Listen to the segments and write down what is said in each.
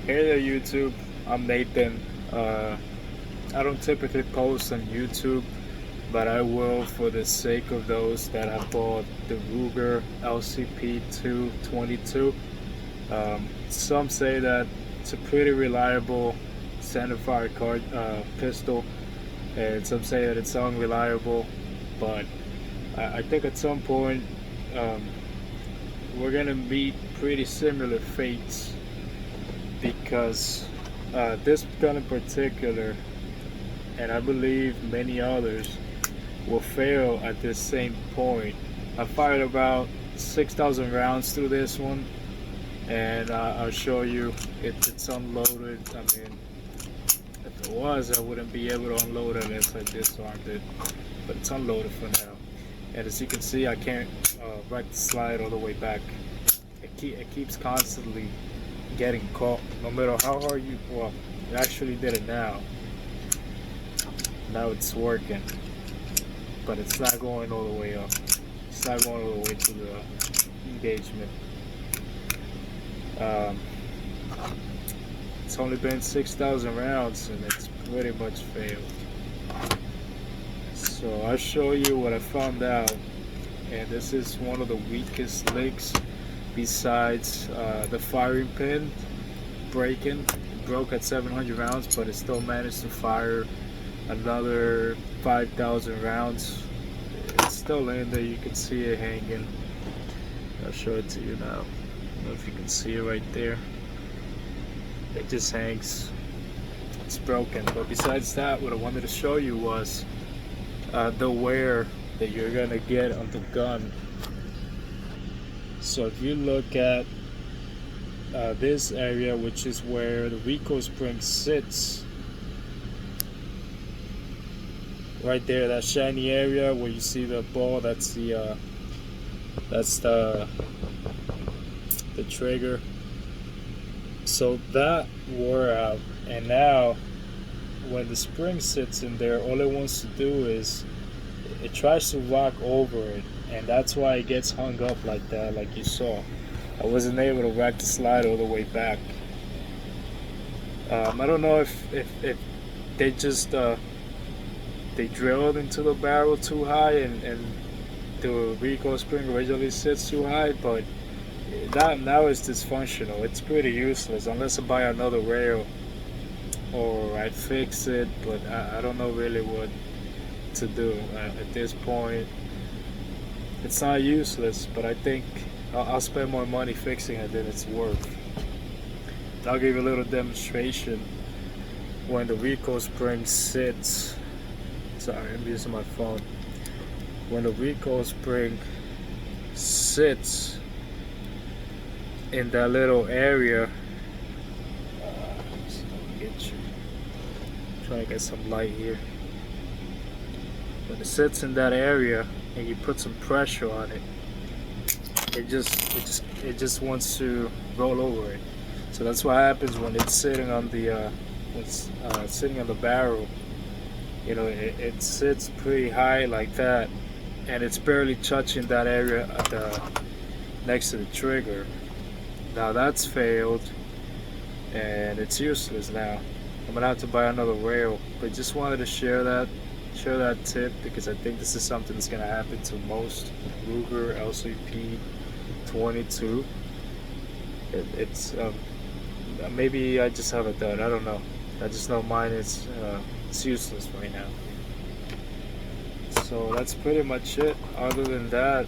Hey there, YouTube. I'm Nathan. I don't typically post on YouTube, but I will for the sake of those that have bought the Ruger LCP 222. Some say that it's a pretty reliable centerfire pistol, and some say that it's unreliable. But I think at some point um, we're gonna meet pretty similar fates because this gun in particular, and I believe many others, will fail at this same point. I fired about 6,000 rounds through this one, and I'll show you it's unloaded. I mean, if it was, I wouldn't be able to unload it unless I disarmed it, but it's unloaded for now. And as you can see, I can't right the slide all the way back. It keeps constantly getting caught, no matter how hard you. Well, it actually did it now. Now it's working, but it's not going all the way up. It's not going all the way to the engagement. Um, it's only been 6,000 rounds and it's pretty much failed. So I'll show you what I found out, and this is one of the weakest links besides the firing pin breaking. It broke at 700 rounds, but it still managed to fire another 5,000 rounds. It's still in there, you can see it hanging. I'll show it to you now. I don't know if you can see it right there. It just hangs. It's broken. But besides that, what I wanted to show you was the wear that you're gonna get on the gun. So if you look at this area, which is where the recoil spring sits, right there, that shiny area where you see the ball, that's the trigger. So that wore out, and now when the spring sits in there, all it wants to do is it tries to rock over it, and that's why it gets hung up like that, like you saw. I wasn't able to rack the slide all the way back. I don't know if they just they drilled into the barrel too high, and the recoil spring originally sits too high, but that now it's dysfunctional. It's pretty useless unless I buy another rail or I fix it, but I don't know really what to do at this point. It's not useless, but I think I'll spend more money fixing it than it's worth. I'll give you a little demonstration. When the recoil spring sits, sorry, I'm using my phone. When the recoil spring sits in that little area, try to get some light here. When it sits in that area and you put some pressure on it, it just wants to roll over it. So that's what happens when it's sitting on the sitting on the barrel. You know, it sits pretty high like that, and it's barely touching that area at next to the trigger. Now that's failed, and it's useless now. I'm gonna have to buy another rail, but just wanted to share that tip because I think this is something that's gonna happen to most Ruger LCP 22. It's maybe I just have it done. I don't know. I just know mine is it's useless right now. So that's pretty much it. Other than that,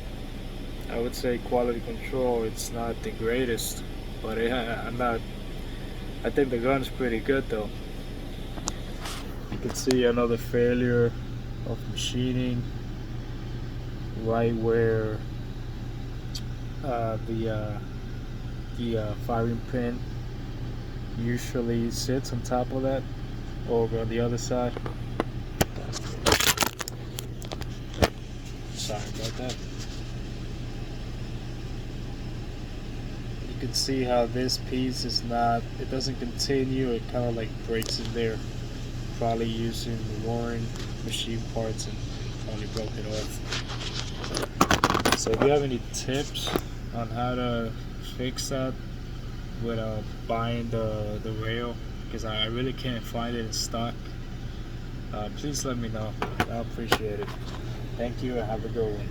I would say quality control, it's not the greatest, but I think the gun's pretty good though. You can see another failure of machining right where the firing pin usually sits on top of that, over on the other side. Sorry about that. You can see how this piece is not, it doesn't continue, it kind of like breaks in there, probably using worn machine parts and only broke it off. So if you have any tips on how to fix that, with buying the rail, because I really can't find it in stock. Please let me know. I appreciate it. Thank you and have a good one.